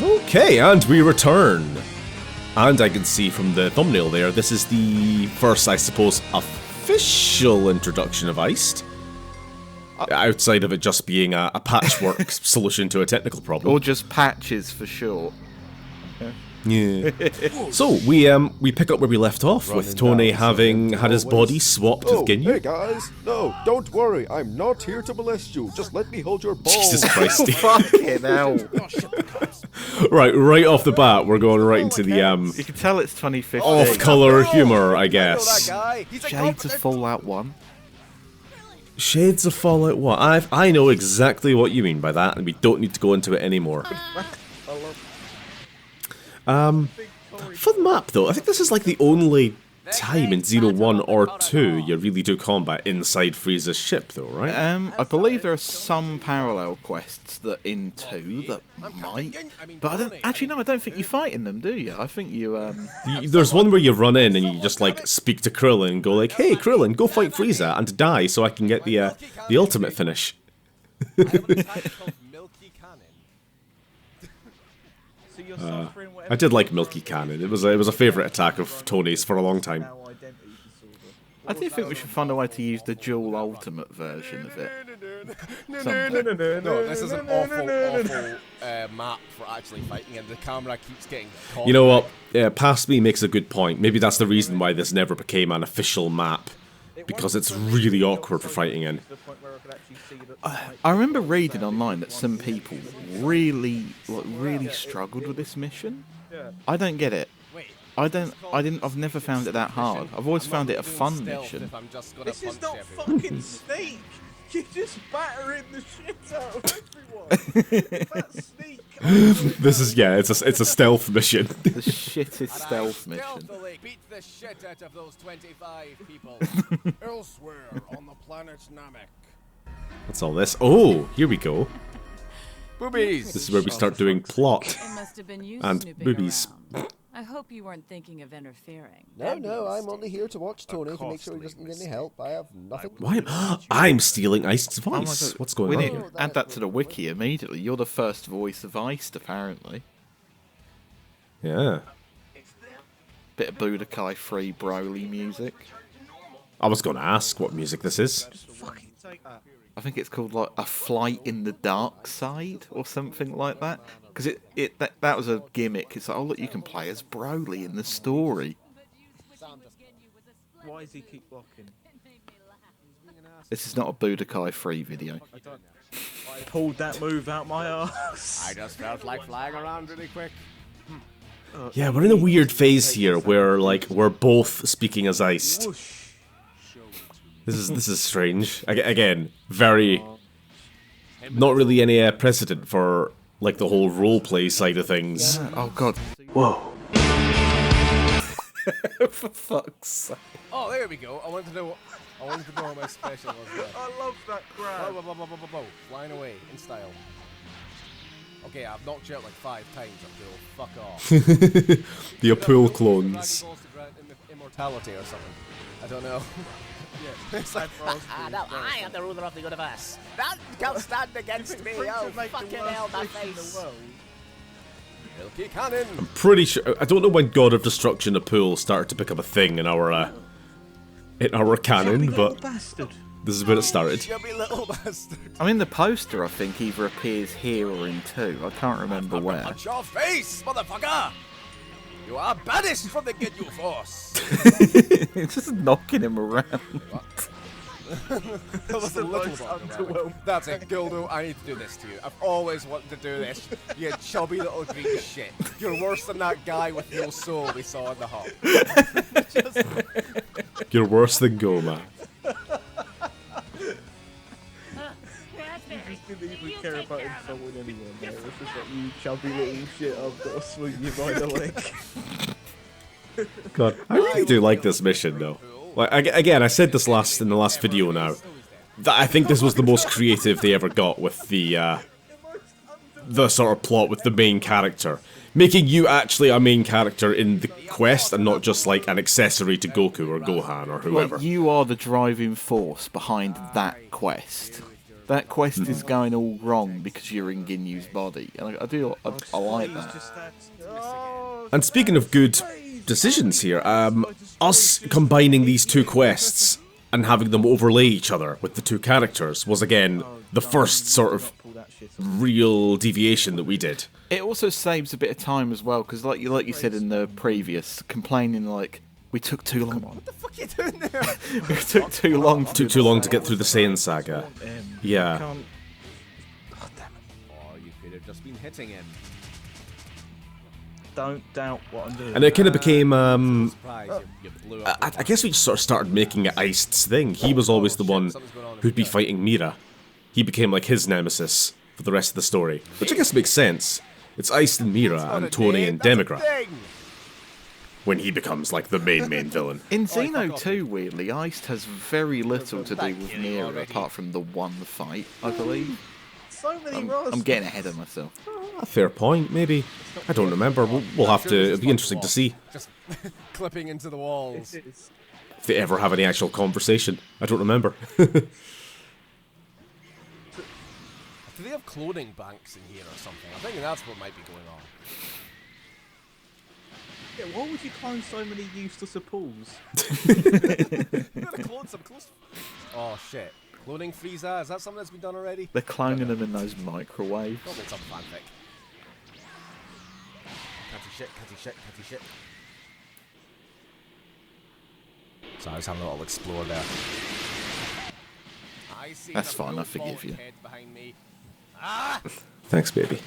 Okay, and we return. And I can see from the thumbnail there, this is the first, I suppose, official introduction of Iced. Outside of it just being a patchwork solution to a technical problem. Or just patches for short. Yeah. So, we pick up where we left off, with Tony having had his body swapped with Ginyu. Hey guys, no, don't worry, I'm not here to molest you, just let me hold your balls. Jesus Christ. Fucking hell. Right off the bat, we're going right into the, You can tell it's 2015. off-colour humour, I guess. Shades of Fallout 1. Shades of Fallout 1. I know exactly what you mean by that, and we don't need to go into it anymore. For the map, though, I think this is like the only time in Xeno 1 or 2 you really do combat inside Frieza's ship, though, right? I believe there are some parallel quests that in 2 that might, but I don't I don't think you fight in them, do you? I think you There's one where you run in and you just like speak to Krillin and go like, "Hey, Krillin, go fight Frieza and die so I can get the ultimate finish." I did like Milky Cannon. It was a favourite attack of Tony's for a long time. I do think we should find a way to use the dual ultimate version of it. No, this is an awful map for actually fighting, and the camera keeps getting caught. You know what? Yeah, Past Me makes a good point. Maybe that's the reason why this never became an official map. Because it's really awkward for fighting in. I remember reading online that some people really struggled with this mission. I don't get it. I've never found it that hard. I've always found it a fun mission. This is not fucking Snake! You're just battering the shit out of everyone! That's Snake! This is, yeah, it's a stealth mission. The shittest stealth mission. Beat the shit out of those 25 people. Elsewhere on the planet Namek. What's all this? Oh, here we go. Boobies! This is where we start doing plot. It must have been you And snooping boobies. around. I hope you weren't thinking of interfering. No, I'm only here to watch Tony to make sure he doesn't need any help. I have nothing. Why I'm stealing Iced's voice. God. What's going We on need here? to add that to the wiki immediately. You're the first voice of Iced, apparently. Yeah. Bit of Budokai Free Broly music. I was going to ask what music this is. I think it's called like A Flight in the Dark Side or something like that. Because that was a gimmick. It's like, oh look, you can play as Broly in the story. Why does he keep blocking? This is not a Budokai Free video. I pulled that move out my ass. I just felt like flying around really quick. Yeah, we're in a weird phase here where like we're both speaking as Iced. This is strange. Again, very not really any precedent for like the whole roleplay side of things. Oh god. Whoa. For fuck's sake. Oh, there we go. I wanted to know what my special was. I love that grab. Whoa. Flying away in style. Okay, I've knocked you out like 5 times, Abdul. Fuck off. The Apul clones. Immortality or something. I don't know. It's like, Now I am the ruler of the universe. None can stand against me. Oh, fucking hell, my face. Milky Cannon. I'm pretty sure. I don't know when God of Destruction Apul started to become a thing in our canon, but this is when it started. Chubby little bastard. I mean, the poster, I think, either appears here or in 2. I can't remember where. Punch your face, motherfucker! You are banished from the Ginyu Force. It's just knocking him around. That was a little underwhelming. That's it, Gildo. I need to do this to you. I've always wanted to do this. You chubby little green shit. You're worse than that guy with no soul we saw in the hall. You're worse than Goma. you just didn't even care about insulting anyone there. It's just like, you chubby little shit, I've got to swing you by the leg. God, I really do like this mission though. Like again, I said this in the last video now. That I think this was the most creative they ever got with the sort of plot with the main character. Making you actually a main character in the quest and not just like an accessory to Goku or Gohan or whoever. Like, you are the driving force behind that quest. that quest is going all wrong because you're in Ginyu's body. And I like that. And speaking of good decisions here, us combining these two quests and having them overlay each other with the two characters was again the first sort of real deviation that we did. It also saves a bit of time as well, because like you said in the previous, complaining like we took too long. What the fuck are you doing there? We took too long. Took too long to get through the Saiyan saga. Yeah. Oh, damn it. Oh, you could have just been hitting him. Don't doubt what I'm doing. And it kind of became, Surprise, you blew up. I guess we just sort of started making it Iced's thing. He was always the one who'd be fighting Mira. He became like his nemesis for the rest of the story, which I guess makes sense. It's Iced and Mira and Tony and Demigra when he becomes like the main villain. In Xeno 2, weirdly, Iced has very little to do with Mira apart from the one fight, I believe. So many I'm getting ahead of myself. A fair point, maybe. I don't remember. We'll have to. It'll be interesting to see Just clipping into the walls. if they ever have any actual conversation. I don't remember. Do they have clothing banks in here or something? I think that's what might be going on. Yeah, why would you clone so many useless apples? Oh shit. Cloning Frieza? Is that something that's been done already? They're cloning them in those microwaves. Probably some fanfic. Cutty shit. So I was having a little explore there. I see That's the fine, I blue forgive bald you. head behind me. Ah! Thanks, baby.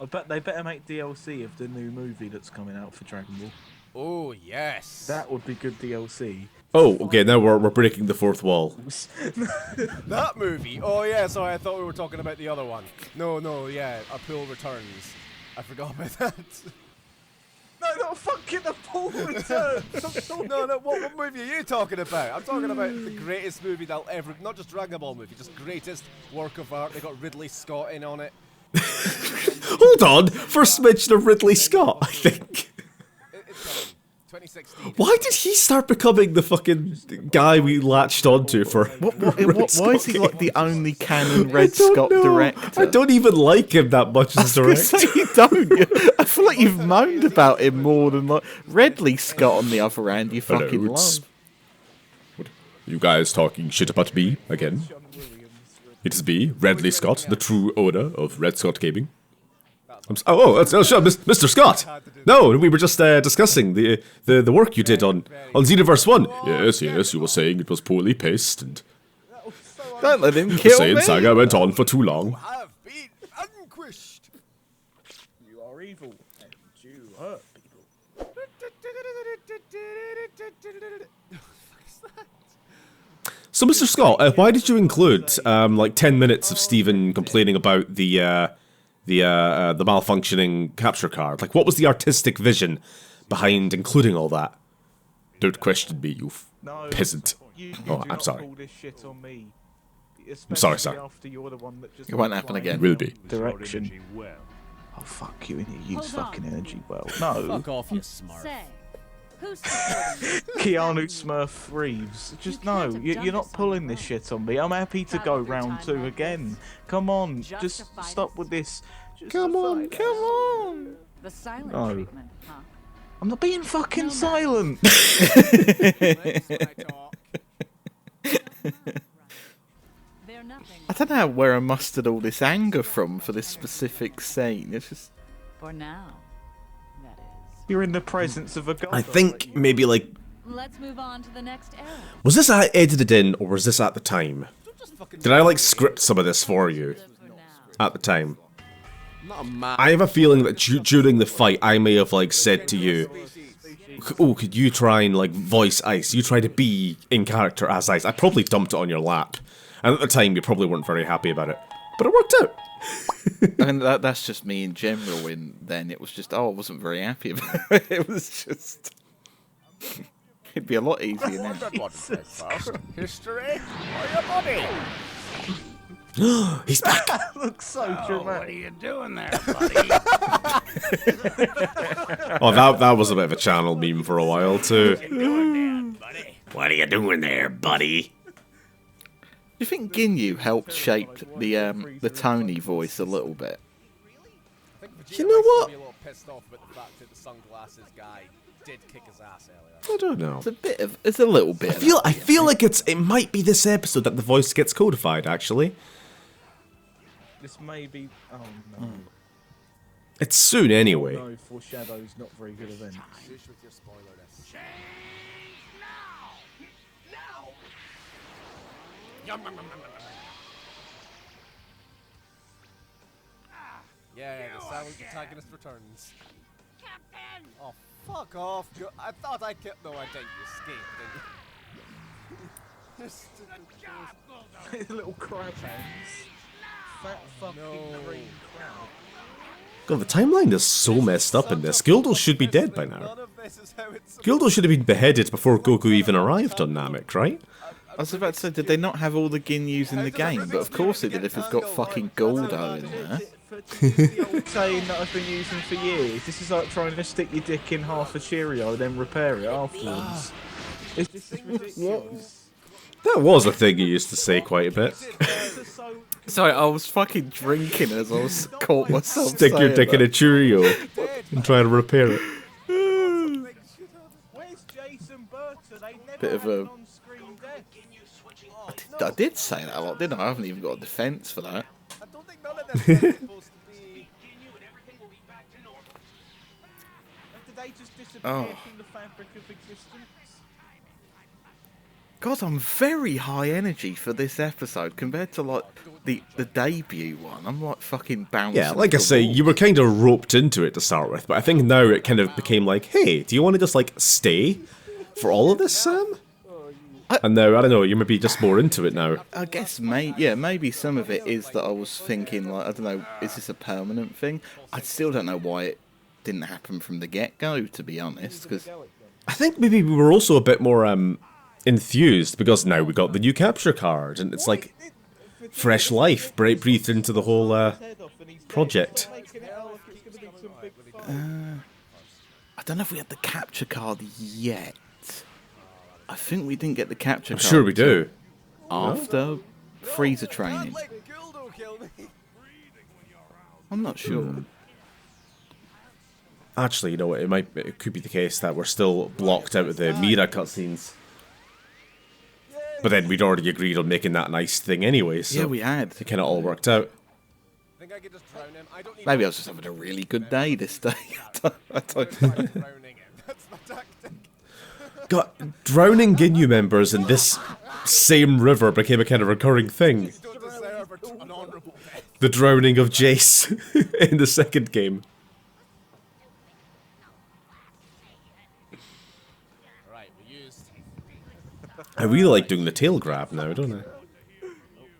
I bet they better make DLC of the new movie that's coming out for Dragon Ball. Oh yes. That would be good DLC. Oh, okay. Now we're breaking the fourth wall. That movie? Oh yeah, sorry, I thought we were talking about the other one. No, yeah, Hercule Returns. I forgot about that. No, not fucking the Paul Return! No, what movie are you talking about? I'm talking about the greatest movie that'll ever, not just Dragon Ball movie, just greatest work of art. They got Ridley Scott in on it. Hold on. First mention of Ridley Scott, I think. It's 2016. Why did he start becoming the fucking guy we latched onto for? Why is he like the only canon Red Scott director? I don't even like him that much as director. Say you don't. I feel like you've moaned about him more than like Ridley Scott. On the other hand, you fucking love. You guys talking shit about me again? It is me, Ridley Scott, the true owner of Red Scott Gaming. Sure, Mr. Scott. No, we were just discussing the work you did on XENOVERSE 1. Yes, you were saying it was poorly paced and Don't let him the kill Saiyan me. saga went on for too long. Have been vanquished. You are evil, and you hurt people. So, Mr. Scott, why did you include like 10 minutes of Stephen complaining about the malfunctioning capture card? Like, what was the artistic vision behind including all that? Don't question me, you peasant. Oh, I'm sorry. Pull this shit on me. I'm sorry, sir. After you're the one that just It won't happen again. Will be. Direction. Oh fuck you! Use fucking energy well. No. Fuck off, you smart. Say, who's supporting you? Keanu Smurf Reeves. Just no. You're not pulling this shit on me. I'm happy to go round 2 again. Come on. Just stop with this. Come on. The silent No. treatment, huh? I'm not being fucking silent. They're nothing I don't know where I mustered all this anger from for this specific scene. It's just for now. That is. You're in the presence of a god. I think maybe like, Let's move on to the next era. was this edited in or was this at the time? Did I like script some of this for you For now. at the time? Not a man. I have a feeling that during the fight, I may have like said to you, "Oh, could you try and like voice Ice? You try to be in character as Ice." I probably dumped it on your lap, and at the time you probably weren't very happy about it, but it worked out. I mean, that's just me in general. And then it was just, I wasn't very happy about it. It was just, it'd be a lot easier now. History or your body? He's back. That looks so dramatic. What are you doing there, buddy? Oh, that was a bit of a channel meme for a while too. Doing that, buddy? What are you doing there, buddy? Do you think Ginyu helped shape the Tony voice a little bit? You know what? Be a little pissed off about the fact that the sunglasses guy did kick his ass earlier. I don't know. It's a little bit. I feel like it might be this episode that the voice gets codified, actually. This may be. Oh no. It's soon anyway. No, foreshadow's not very good events. Shush with your spoilerness. Yeah, the silent protagonist returns. Captain! Oh, fuck off. I thought I kept... No, I didn't. You escaped, didn't you? Little crab hands. Fat fucking green crab. God, the timeline is so messed up in this. Gildo should be dead by now. None of this is how it's... Gildo should have been beheaded before Goku even arrived on Namek, right? I was about to say, did they not have all the Ginyus in the game? But of course they did if it's got fucking Goldo in there. The old saying that I've been using for years. This is like trying to stick your dick in half a Cheerio and then repair it afterwards. It's just ridiculous. That was a thing you used to say quite a bit. Sorry, I was fucking drinking as I was caught myself Stick your saying dick in that. a Cheerio and try to repair it. Where's Jason Burton? They never Bit of had a- an on-screen death. I did say that a lot, didn't I? I haven't even got a defence for that. I don't think none of this is supposed to be... Did they just disappear Oh. from the fabric of existence? God, I'm very high energy for this episode compared to like the debut one. I'm like fucking bouncing. Yeah, like I off the say, wall. you were kind of roped into it to start with, but I think now it kind of became like, hey, do you want to just like stay for all of this, Sam? And now, I don't know, you might be just more into it now. I guess maybe some of it is that I was thinking like, I don't know, is this a permanent thing? I still don't know why it didn't happen from the get-go, to be honest, because I think maybe we were also a bit more enthused because now we got the new capture card, and it's like fresh life breathed into the whole project. I don't know if we had the capture card yet. I think we didn't get the capture I'm card. sure we do. After Frieza training. Let Gildo kill me. I'm not sure. Actually, you know what? It could be the case that we're still blocked out of the Mira cutscenes. But then we'd already agreed on making that a nice thing anyway, so Yeah, we had. it kind of all worked out. Think I could just drown him? I don't need Maybe I was just having a really good day this day. I don't know. drowning him. That's my tactic. God, drowning Ginyu members in this same river became a kind of recurring thing. You don't deserve an honourable death. The drowning of Jace in the second game. Right, we used... I really like doing the tail grab now, don't I?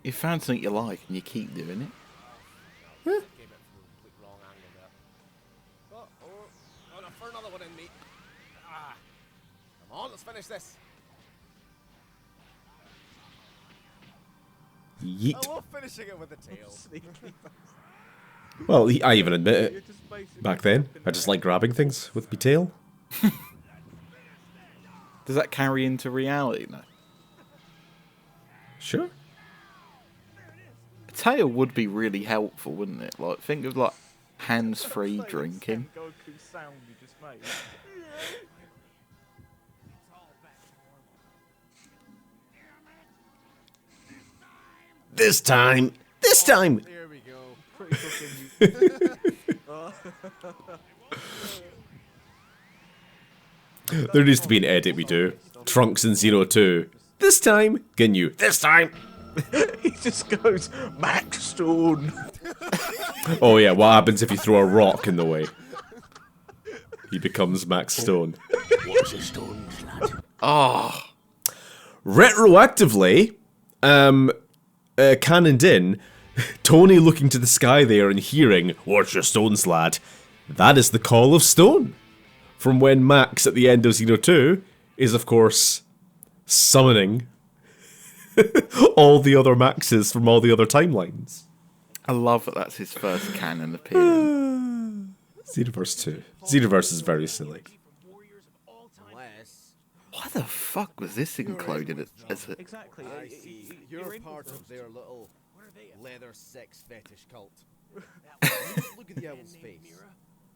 You found something you like and you keep doing it. Came it from the complete wrong angle there. Oh, no, for another one in me. Ah. Come on, let's finish this. Yeet. I love finishing it with the tail. Well, I even admit it. Back then, I just like grabbing things with my tail. Does that carry into reality now? Sure. A tail would be really helpful, wouldn't it? Like, think of like hands-free drinking. Goku sound you just made. This time! This time! There we go. Pretty fucking There needs to be an edit we do. Trunks and Zero 2. This time! Ginyu. This time! he just goes, Max Stone. Oh yeah, what happens if you throw a rock in the way? He becomes Max Stone. Oh, Retroactively, canoned in, Tony looking to the sky there and hearing, "Watch your stones, lad." That is the call of Stone. From when Max, at the end of Xeno 2, is of course summoning all the other Maxes from all the other timelines. I love that that's his first canon appearance. Xenoverse 2. Xenoverse is very silly. Unless... Why the fuck was this included as a... Exactly. I see. You're part of their little leather sex fetish cult. Look at the owl's face.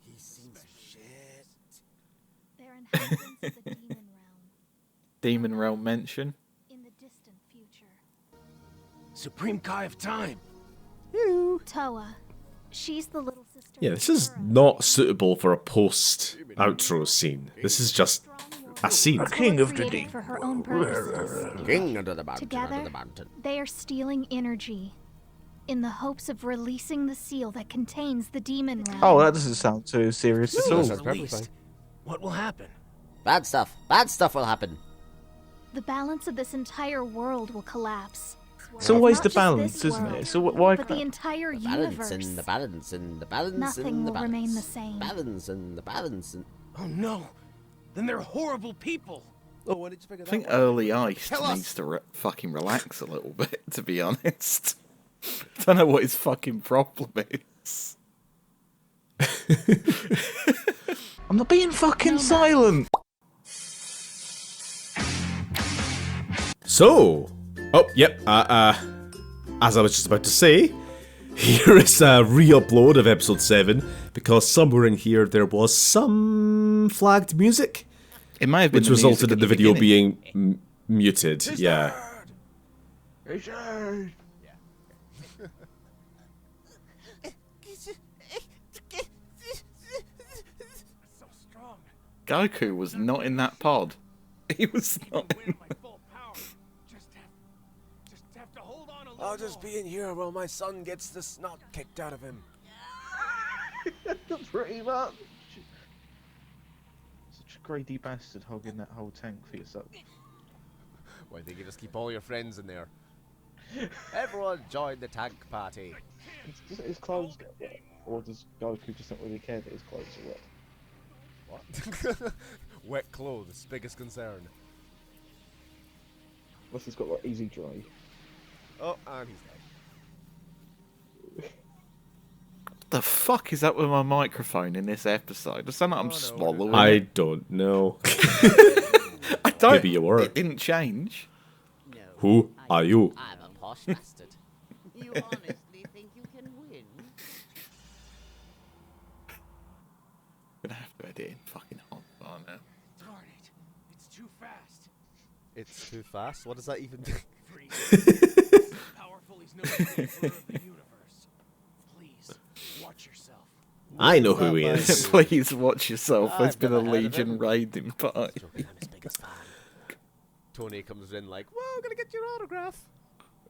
He seems shit. They're inhabitants of the demon realm. Demon Realm mention? In the distant future. Supreme Kai of Time. Towa. She's the little sister. Yeah, this is not suitable for a post-outro scene. This is just a scene. King of the deep. For her own purposes. King under the mountain, Together, under the mountain. they are stealing energy in the hopes of releasing the seal that contains the demon realm. Oh, that doesn't sound too serious at all. Sounds perfectly fine. What will happen? Bad stuff. Bad stuff will happen. The balance of this entire world will collapse. It's always Not the just balance, this isn't world, it? So why but the can't... entire Balance universe. and the balance and the balance Nothing and the will balance. remain the same. Balance and the balance and... Oh no. Then they're horrible people. Oh, when did you figure I think that one out? Early Ice Tell us. needs to fucking relax a little bit, to be honest. I don't know what his fucking problem is. I'm not being fucking silent. So, oh, yep, as I was just about to say, here is a re-upload of episode 7, because somewhere in here there was some flagged music, It may have been which the music resulted at in the the video beginning. being muted, yeah. So strong. Goku was not in that pod. He was not in My full power. Just have to hold on a little. I'll just be in here while my son gets the snot kicked out of him. Pretty much. Such a greedy bastard hogging that whole tank for yourself. Why think you just keep all your friends in there? Everyone join the tank party. Does his clothes get wet? Or does Goku just not really care that his clothes are wet? What? Wet clothes, biggest concern. Unless he's got like easy dry. Oh, and he's dead. The fuck is up with my microphone in this episode? I sound like I'm no. swallowing I it. don't know. I don't. Maybe you were. It didn't change. No. Who are you? I'm a posh bastard. You honestly think you can win? Gonna have to edit in fucking hot bar now. Darn it. It's too fast. It's too fast? What does that even do? Freeze. Powerful he's known to be emperor of the universe. Please, watch yourself. I know who he is. Please watch yourself. There's I've been a never heard of Legion him. raiding party. I'm his biggest fan. Tony comes in like, whoa, I'm gonna get your autograph.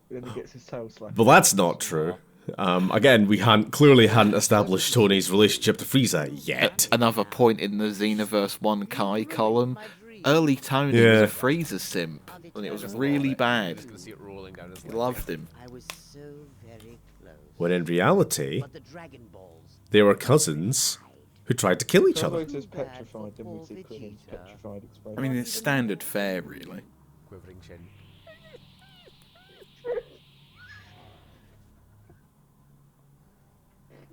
Then he gets his tail slapped. Well, that's not true. Again, we clearly hadn't established Tony's relationship to Frieza yet. Another point in the Xenoverse 1 Kai column. Early Tony Yeah. was a Frieza simp, and it was really bad. Just gonna see it rolling down his He leg. loved him. I was so very close. When in reality, But the Dragon Balls. they were cousins who tried to kill each other. Is petrified, then we see Krillin's petrified expression. I mean, it's standard fare, really. Quivering chin.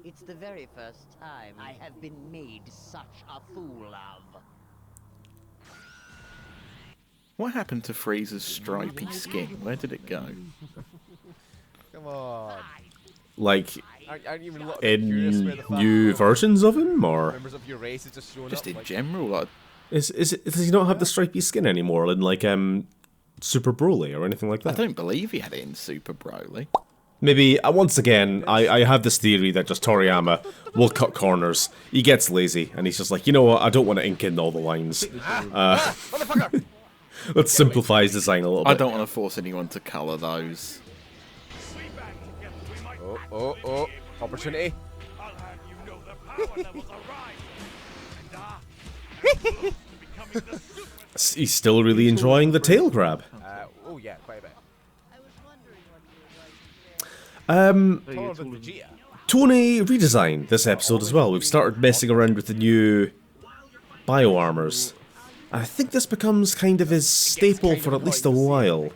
It's the very first time I have been made such a fool of. What happened to Frieza's stripy skin? Where did it go? Come on. Like, Aren't you even a little bit curious where in the fact new that versions of him, or members of your race is just showing Just up? in like, general, like, does he not have the stripy skin anymore in like Super Broly or anything like I that? don't believe he had it in Super Broly. Maybe once again, I have this theory that just Toriyama will cut corners. He gets lazy and he's just like, you know what? I don't want to ink in all the lines. Motherfucker! Let's simplify his design a little bit. I don't want to force anyone to colour those. Oh, opportunity. I'll have you know the power levels are rising. And becoming the super He's still really enjoying the tail grab. Oh yeah, quite a bit. taller than Vegeta. Tony redesigned this episode as well. We've started messing around with the new bio armors. I think this becomes kind of his staple for at least a while.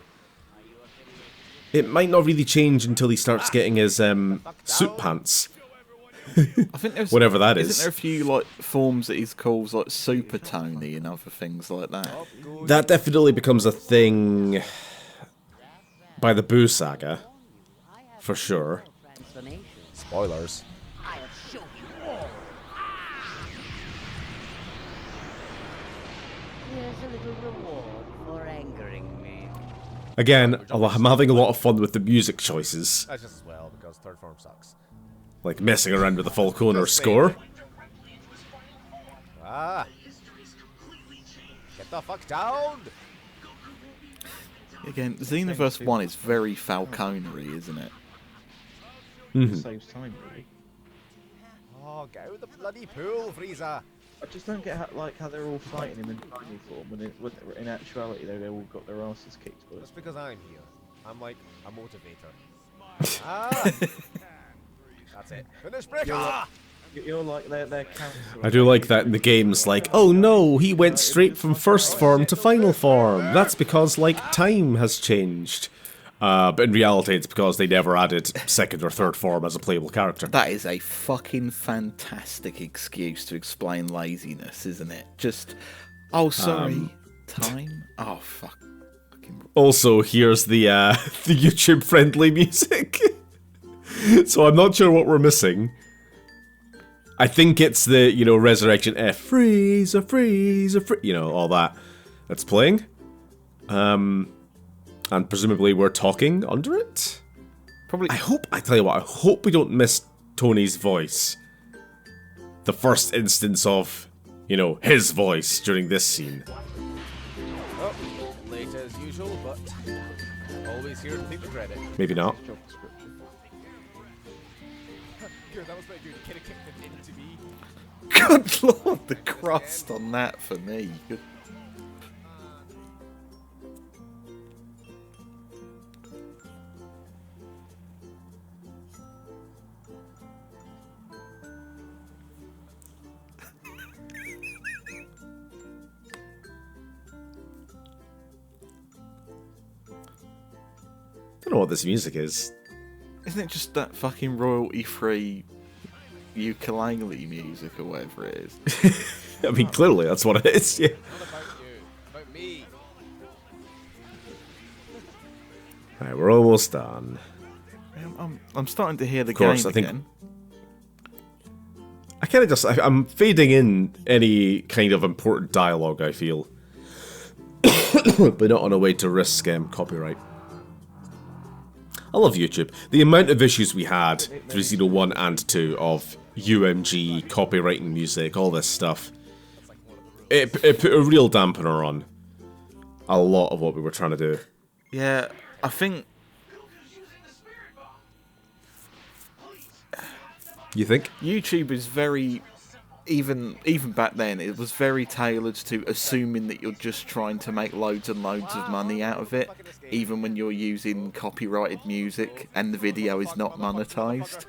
It might not really change until he starts getting his suit pants. I think there's Whatever that isn't is. there a few like forms that he calls like Super Tony and other things like that? That definitely becomes a thing by the Boo saga, for sure. Spoilers. Here's a little reward for angering me. Again, I'm having a lot of fun with the music choices, That's just as well, because third form sucks. like messing around with the Falconer score. Ah! Get the fuck down! Again, Xenoverse 1 is very Falconery, isn't it? Mm-hmm. Saves time, really. Oh, get out of the bloody pool, Frieza! I just don't get how they're all fighting him in tiny form, when in actuality they all got their asses kicked. But That's because I'm here. I'm like a motivator. Ah! That's it. Finish break! Ah! you're like their counselor. I do like that in the games, like, oh no, he went straight from first form to final form. That's because, like, time has changed. But in reality, it's because they never added second or third form as a playable character. That is a fucking fantastic excuse to explain laziness, isn't it? Just, oh sorry, time? Oh fuck. Also, here's the the YouTube-friendly music. So I'm not sure what we're missing. I think it's the, you know, Resurrection F, Frieza, Frieza, you know, all that that's playing. And presumably we're talking under it? Probably. I tell you what, I hope we don't miss Tony's voice. The first instance of, you know, his voice during this scene. Oh, late as usual, but always here to take the credit. Maybe not. Good, that was pretty good. Kinda kicked it into me. Good lord, the crust on that for me. Good. I don't know what this music is. Isn't it just that fucking royalty-free ukulele music or whatever it is? I mean, clearly that's what it is, yeah. Not about you, about me. Alright, we're almost done. I'm starting to hear the Of course, game I think- again. I kind of just, I'm fading in any kind of important dialogue, I feel. But not on a way to risk copyright. I love YouTube. The amount of issues we had through Xeno 1 and 2 of UMG, copywriting music, all this stuff, it put a real dampener on a lot of what we were trying to do. Yeah, I think... You think? YouTube is very... Even back then, it was very tailored to assuming that you're just trying to make loads and loads of money out of it, even when you're using copyrighted music and the video is not monetized.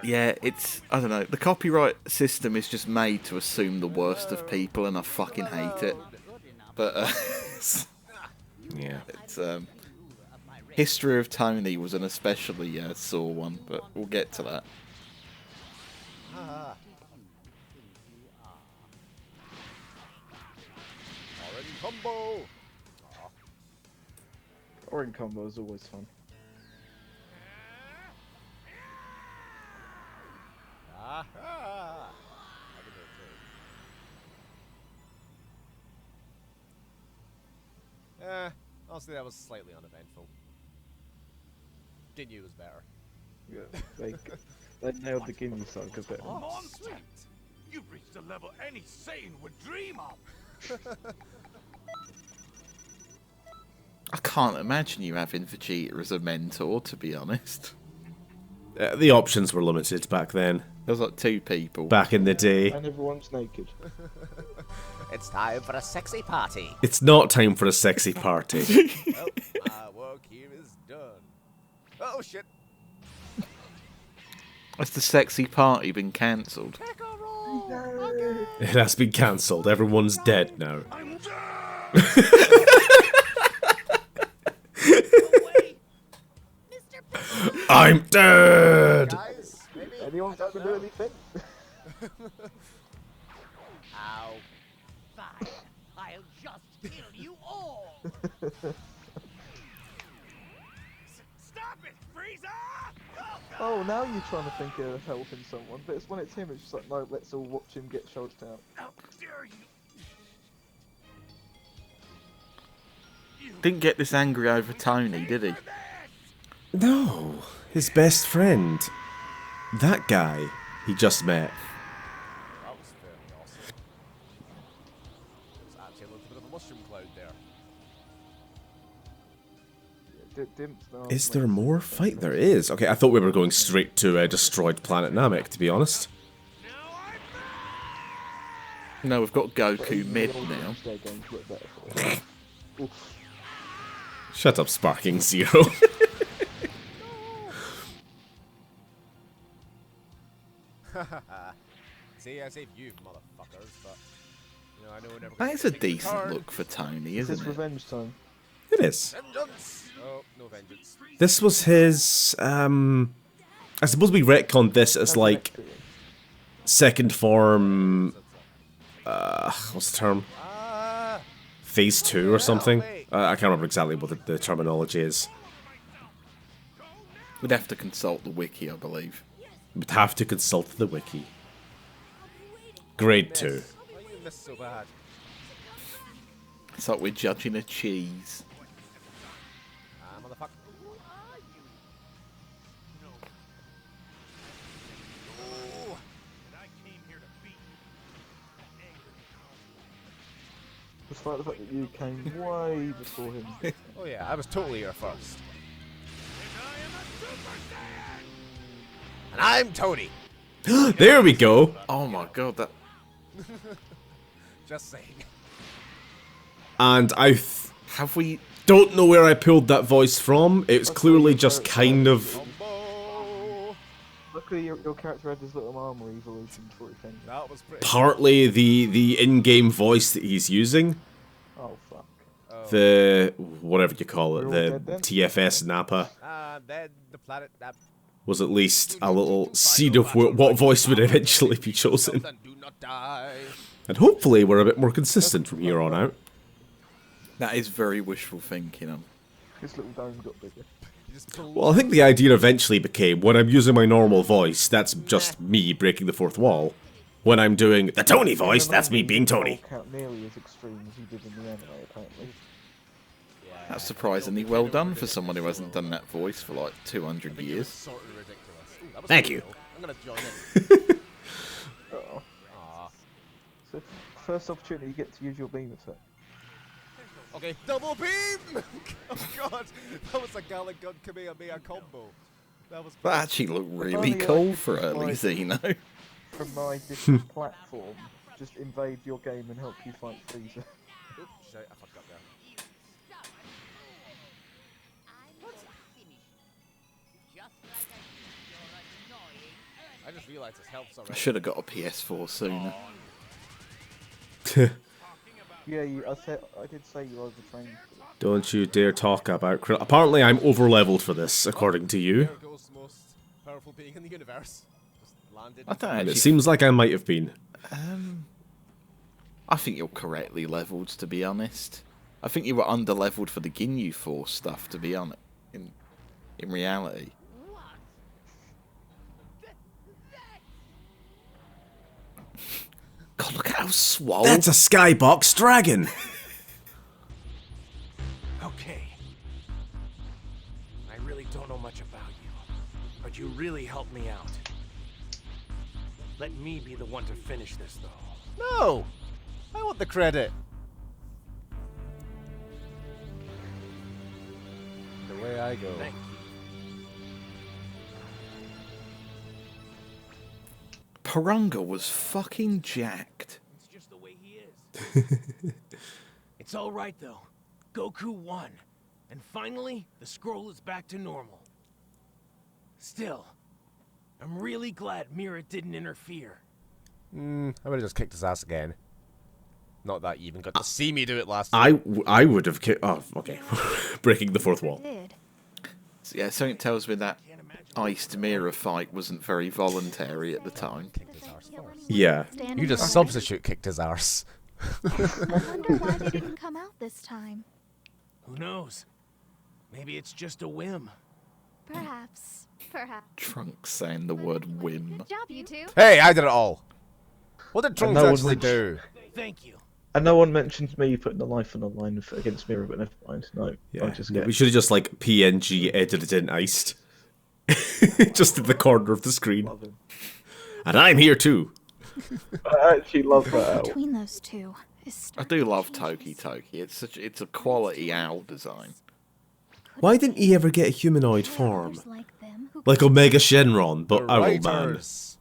Yeah, it's... I don't know. The copyright system is just made to assume the worst of people, and I fucking hate it. But, Yeah. it's, History of Tony was an especially sore one, but we'll get to that. Already combo! Orange combo is always fun. Ah, ah. I can do it too. Honestly, that was slightly uneventful. Ginyu was better. Yeah, they nailed the Ginyu song a bit. Monster! You've reached a level any Saiyan would dream of! I can't imagine you having Vegeta as a mentor, to be honest. The options were limited back then. There was like 2 people. Back in the day. And everyone's naked. It's time for a sexy party. It's not time for a sexy party. Well, my work here is done. Oh shit! Has the sexy party been cancelled? It has been cancelled. Everyone's dead now. I'm dead! I'm dead! Guys, maybe? Anyone got to do anything? Ow. Fine. I'll just kill you all. Stop it, Frieza! Oh, now you're trying to think of helping someone, but it's when it's him, it's just like, no, let's all watch him get choked out. How dare you! Didn't get this angry over Tony, did he? No, his best friend. That guy he just met. That was fairly awesome. There's actually a little bit of a mushroom cloud there. Is there more fight? There is. Okay, I thought we were going straight to destroyed planet Namek, to be honest. No, we've got Goku mid now. Shut up, Sparking Zero. See, I saved you, motherfuckers, but you know, I know we're never That is a take the decent card. look for Tony, It's isn't it? revenge time. It is. Vengeance! Oh, no vengeance. This was his, I suppose we retconned this as like second form, what's the term? Ah! Phase 2 or something? wait. I can't remember exactly what the terminology is. We'd have to consult the wiki, I believe. We'd have to consult the wiki. Grade 2. Why you miss so bad? It's like we're judging a cheese. Motherfucker. Oh! And I came here to beat you. Despite the fact that you came way before him. Oh yeah, I was totally here first. And I'm Tony! There we go! Oh my god, that... Just saying. And I Have we... don't know where I pulled that voice from. It's clearly just kind of... Combo! Luckily, your character had his little armor evolution before he came. That was pretty. partly the in-game voice that he's using. Oh, fuck. The... whatever you call it. We're all The dead then? TFS Nappa. Then the planet that Was at least a little seed of what voice would eventually be chosen. do not die. And hopefully we're a bit more consistent from here on out. That is very wishful thinking. His little dome got bigger. Well, I think the idea eventually became, when I'm using my normal voice, that's just me breaking the fourth wall. When I'm doing the Tony voice, that's me being Tony. Count nearly as extreme as he did in the anime, apparently. That's surprisingly well done for someone who hasn't done that voice for like 200 years. Sort of ridiculous. Ooh, that was Thank cool. you. I'm gonna join in. Oh. Aw. So, first opportunity you get to use your beam attack. Okay, double beam! Oh god, that was a Gallic Gun Kamehameha combo. That was That actually looked really only I cool could for early find- Xeno. From my different platform, just invade your game and help you fight Frieza. Oops, shit, I fucked up there. I just realised his health's I already. should have got a PS4 sooner. Yeah, I did say you overtrained. Don't you dare talk about... Apparently I'm over-leveled for this, according to you. There goes the most powerful being in the universe. Just landed. I don't And it actually... seems like I might have been. I think you're correctly leveled, to be honest. I think you were under-leveled for the Ginyu Force stuff, to be honest. In reality. God, look at how swole. That's a skybox dragon! Okay. I really don't know much about you, but you really helped me out. Let me be the one to finish this, though. No! I want the credit. The way I go. Thank you. Parunga was fucking jacked. It's just the way he is. It's all right, though. Goku won. And finally, the scroll is back to normal. Still, I'm really glad Mira didn't interfere. I would have just kicked his ass again. Not that you even got to see me do it last time. I would have... Oh, okay. Breaking the fourth wall. Did. So, yeah, something tells me that iced Mira fight wasn't very voluntary at the time. Yeah. You just substitute kicked his arse. I wonder why they didn't come out this time. Who knows? Maybe it's just a whim. Perhaps. Trunks saying the word whim. Good job, you two. Hey, I did it all. What did Trunks no one actually would- do? Thank you. And no one mentioned me putting the life on online against Mira, but never mind. No, Yeah. I'll just Yeah, get. we should have just like PNG edited in iced. Just in the corner of the screen. Love him. And I'm here too. I actually love that. Owl. Between those two is I do love Toki. It's a quality owl design. Why didn't he ever get a humanoid form? like them who Like Omega Shenron, but The Owl Man. writers.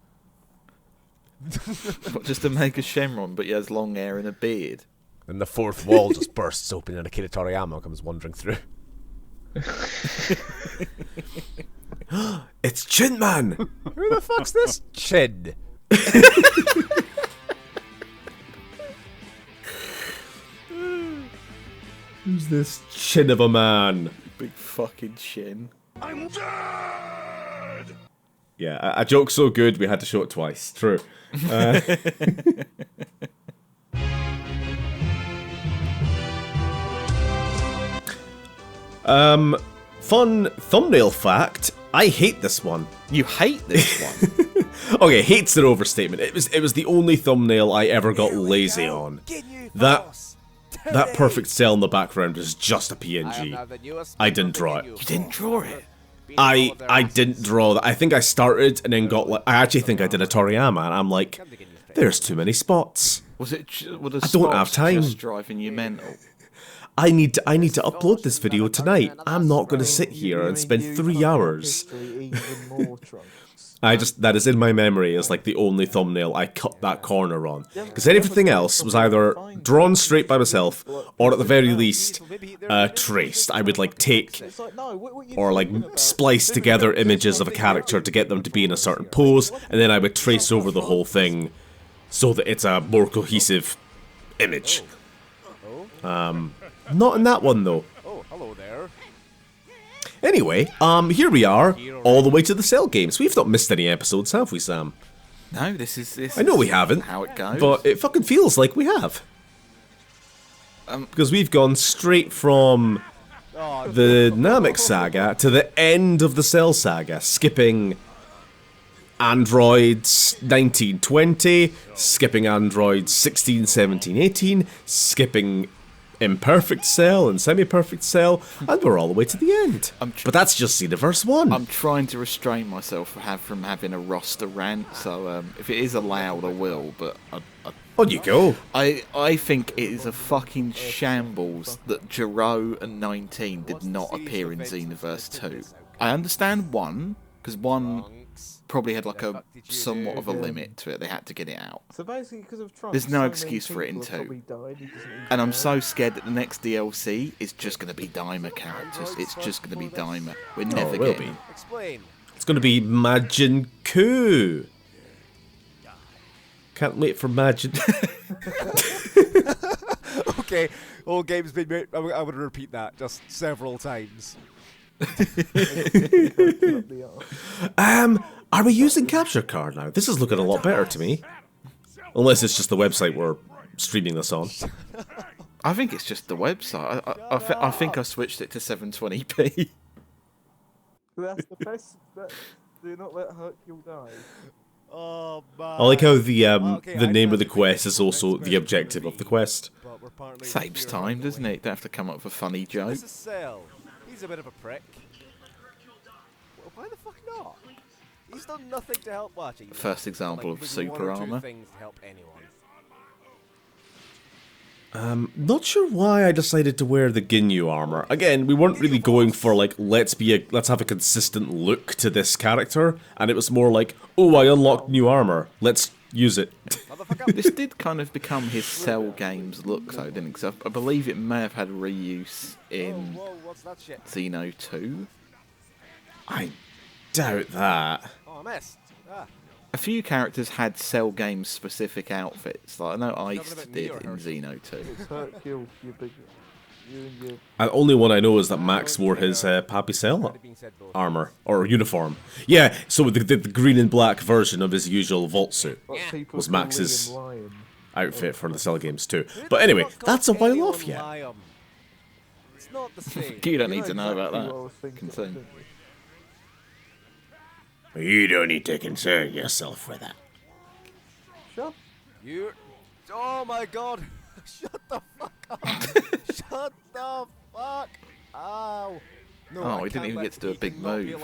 Not just a Mega Shenron, but he has long hair and a beard. And the fourth wall just bursts open and Akira Toriyama comes wandering through. It's Chin Man! Who the fuck's this Chin? Who's this chin of a man? Big fucking chin. Yeah, a joke so good we had to show it twice. True. Fun thumbnail fact. I hate this one. You hate this one. Okay, hate's an overstatement. It was the only thumbnail I ever got lazy on. That perfect cell in the background is just a PNG. I didn't draw it. You didn't draw it. I didn't draw that. I think I started and then got like I actually think I did a Toriyama and I'm like, there's too many spots. Was it? Were the I don't have spots time. Just driving you mental. I need to upload this video tonight. I'm not going to sit here and spend 3 hours. That is in my memory as like the only thumbnail I cut that corner on. Because everything else was either drawn straight by myself or at the very least traced. I would like take or like splice together images of a character to get them to be in a certain pose and then I would trace over the whole thing so that it's a more cohesive image. Not in that one though. Oh, hello there. Anyway, here we are, all the way to the Cell games. We've not missed any episodes, have we, Sam? No, this I know we haven't, how it goes. but it fucking feels like we have. Because we've gone straight from the Namek saga to the end of the Cell saga, skipping androids 1920, skipping androids 16, 17, 18, skipping imperfect Cell and semi-perfect Cell, and we're all the way to the end. But that's just Xenoverse 1. I'm trying to restrain myself from having a roster rant, so if it is allowed, I will, but On you go. I think it is a fucking shambles that Jiro and 19 did not appear in Xenoverse 2. I understand 1, because 1 probably had like a somewhat of a limit to it. They had to get it out. So basically, because of Trump, There's no excuse for it in 2. And I'm so scared that the next DLC is just going to be Daima characters. It's just going to be Daima. We're never it will getting... be. Explain. It's going to be Majin Ku. Can't wait for Majin. Okay, all games been made. I would repeat that just several times. Are we using capture card now? This is looking a lot better to me. Unless it's just the website we're streaming this on. I think it's just the website. I think I switched it to 720p. That's the best. Do not let Hercule die. Oh man. I like how the Okay, the I name can of the quest understand is also the objective of the quest. But we're partly Saves here time, anyway. doesn't it? Don't have to come up with a funny joke. This is Cell. He's a bit of a prick. Well, why the fuck not? He's done nothing to help watching. First example of maybe super one or two armor. things to help anyone. Not sure why I decided to wear the Ginyu armor. Again, we weren't really going for like let's have a consistent look to this character, and it was more like, oh, I unlocked new armor, let's use it. This did kind of become his Cell Games look, though, didn't it? 'Cause I believe it may have had reuse in Whoa, what's that shit? Xeno 2. I doubt that. Oh, I missed. Ah. A few characters had Cell Games specific outfits. Like I know Iced bit did nearer, in Hercule. Xeno 2. It's Hercule, you big. You and your... The only one I know is that Max wore his Pappy Cell armor or uniform. Yeah, so the green and black version of his usual vault suit was Max's outfit for the Cell games too. But anyway, that's a while off yet. It's not the same. You don't need to know about that. Concern. You don't need to concern yourself with that. Shut. You. Oh my god. Shut the fuck up. Shut the fuck. Ow. No, Oh, we didn't even get to do a big move.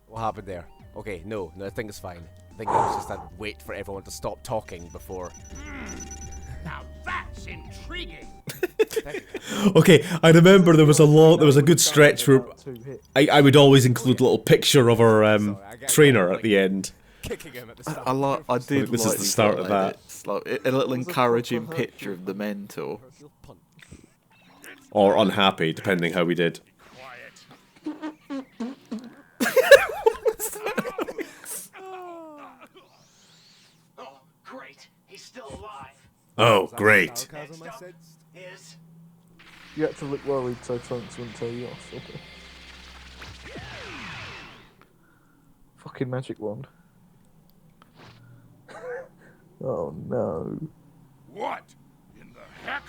What happened there? Okay, no, I think it's fine. I think it was just I'd wait for everyone to stop talking before. Now that's intriguing. Okay, I remember there was a good stretch where I would always include a little picture of our trainer at the end. Kicking him at the start. I did This like is the start of that. It's like a little encouraging picture of the mentor. Or unhappy, depending how we did. Oh, great. He's still alive. Oh, great. Sarcasm, I said. Is You had to look worried so Trunks wouldn't tell you off. Fucking magic wand. Oh no. what in the heck?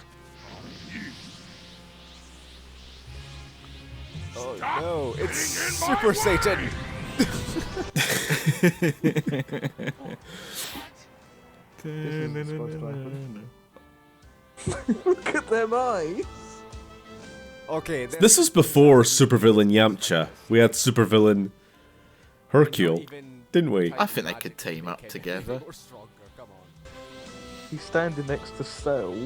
Oh no, it's Super Satan! Look at them eyes! Okay, This was before supervillain Yamcha. We had supervillain Hercule, didn't we? I think they could team up together. He's standing next to Cell.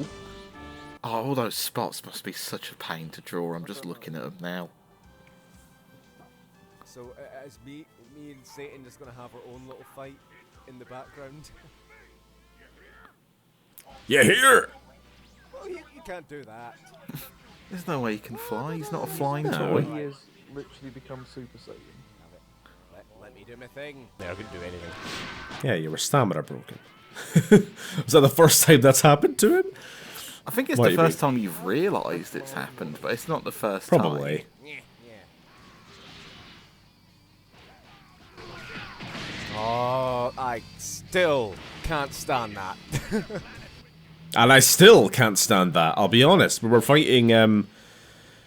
Oh, all those spots must be such a pain to draw. I'm just looking at them now. So, as me and Satan just gonna have our own little fight in the background? You here? Well, you can't do that. There's no way he can fly. He's not a flying No. toy. He has literally become Super Saiyan. Let me do my thing. No, I couldn't do anything. Yeah, you were stamina broken. Was that the first time that's happened to him? I think it's What the do you first time you've realised it's happened, but it's not the first time. Probably. Yeah. Oh, I still can't stand that. And I still can't stand that, I'll be honest. We were fighting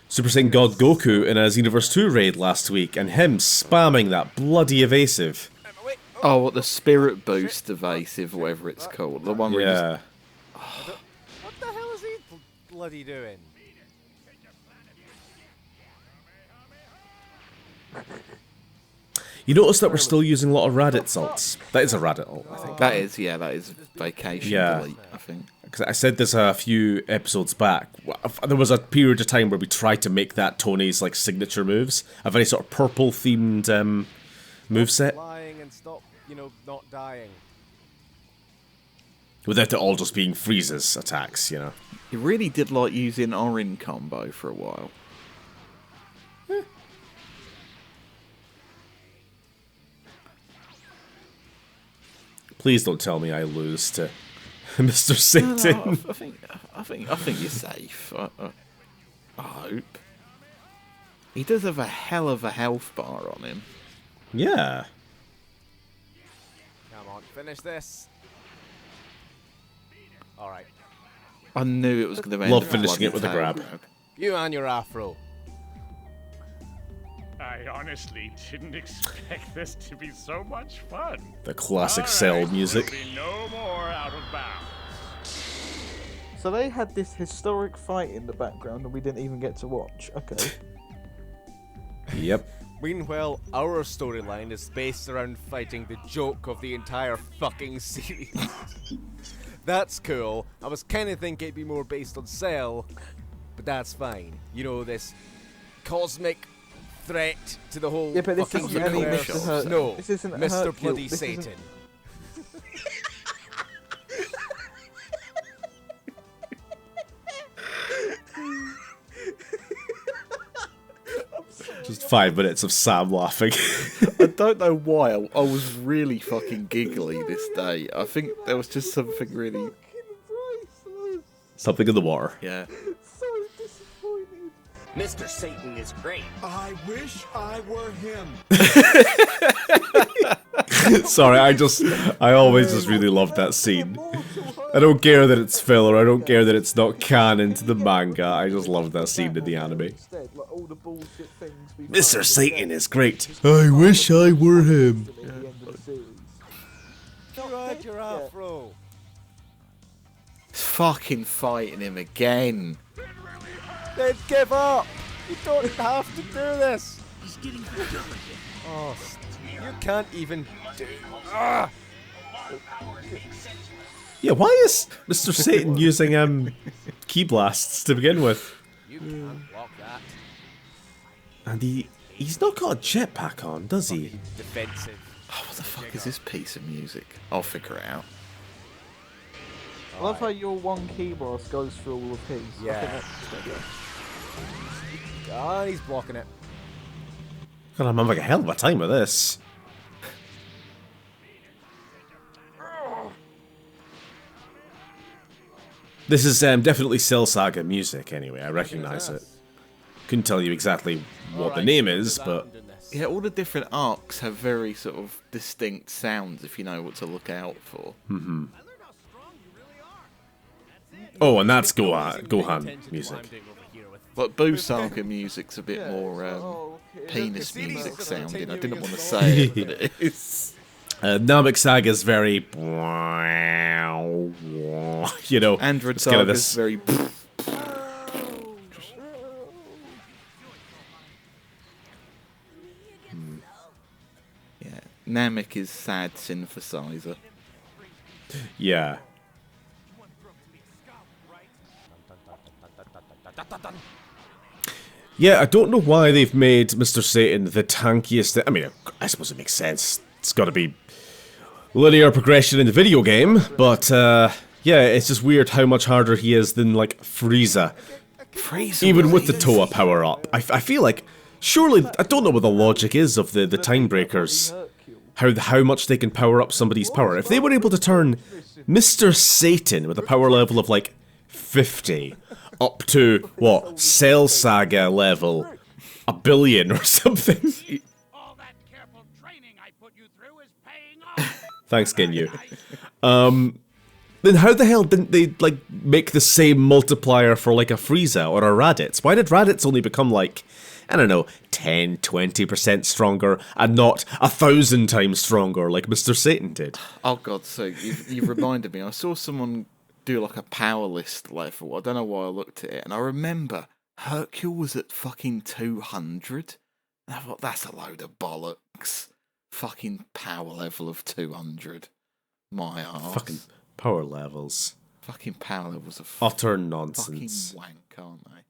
Super Saiyan God Goku in a XENOVERSE 2 raid last week, and him spamming that bloody evasive. Oh, what, the spirit boost evasive, whatever it's called. The one where you Yeah. What the hell is he bloody doing? You notice that we're still using a lot of Radit salts. That is a Radit ult, I think. That is vacation Yeah. delete, I think. Because I said this a few episodes back. There was a period of time where we tried to make that Tony's like signature moves, a very sort of purple themed moveset, Lying and stop, not dying. without it all just being Frieza's attacks, you know. You really did like using Orin combo for a while. Please don't tell me I lose to Mr. Satan. No, I think you're safe. I hope. He does have a hell of a health bar on him. Yeah. Come on, finish this. Alright. I knew it was going to end. Love with finishing it with a tail grab. You and your afro. I honestly didn't expect this to be so much fun. The classic Cell music. There'll be no more out of bounds. So they had this historic fight in the background and we didn't even get to watch. Okay. Yep. Meanwhile, our storyline is based around fighting the joke of the entire fucking series. That's cool. I was kinda thinking it'd be more based on Cell, but that's fine. This cosmic threat to the whole Yeah, but this fucking isn't any universe. Mr. Her- No, this isn't Mr. Hercule. Bloody This isn't- Satan. Just 5 minutes of Sam laughing. I don't know why. I was really fucking giggly this day. I think there was just something really. Something in the water. Yeah. So disappointed. Mr. Satan is great. I wish I were him. Sorry, I always just really loved that scene. I don't care that it's filler, I don't care that it's not canon to the manga, I just loved that scene in the anime. Instead, like all the bullshit things we Mr. find Satan in is great. I wish I were him. at the end of the series. Drag your afro. Fucking fighting him again. Then give up. You don't have to do this. He's getting the jump again. Oh, you can't even do. Ah! Yeah, why is Mr. Satan using key blasts to begin with? You can't block that. And he's not got a jetpack on, does he? Defensive. Oh, what the fuck is this piece of music? I'll figure it out. I love how your one key boss goes through all of his. I Yeah. think that's better. Ah, he's blocking it. God, I'm having a hell of a time with this. This is definitely Cell Saga music anyway, I recognise it. Couldn't tell you exactly what the name is, but... Yeah, all the different arcs have very sort of distinct sounds if you know what to look out for. Mm-hmm. Oh, and that's Gohan music. But Boo Saga music's a bit more penis music sounding. I didn't want to say it, but it is. Namek Saga's very... You know, Android it's kind of Saga's this... very... Yeah, Namek is sad synthesizer. Yeah. Yeah, I don't know why they've made Mr. Satan the tankiest... I mean, I suppose it makes sense. It's got to be linear progression in the video game, but yeah, it's just weird how much harder he is than, like, Frieza. Even with the Towa power-up. I feel like, surely, I don't know what the logic is of the Time Breakers. How much they can power up somebody's power. If they were able to turn Mr. Satan with a power level of, like, 50... up to, what, Cell Saga level, 1 billion or something. All that careful training I put you through is paying off. Thanks, Ginyu. Then how the hell didn't they, like, make the same multiplier for, like, a Frieza or a Raditz? Why did Raditz only become, like, I don't know, 10, 20% stronger and not 1,000 times stronger like Mr. Satan did? Oh god, so you've reminded me. I saw someone do like a power list level. I don't know why I looked at it, and I remember Hercule was at fucking 200. And I thought, that's a load of bollocks. Fucking power level of 200. My arse. Fucking power levels. Fucking power levels of Utter nonsense. fucking wank, aren't they?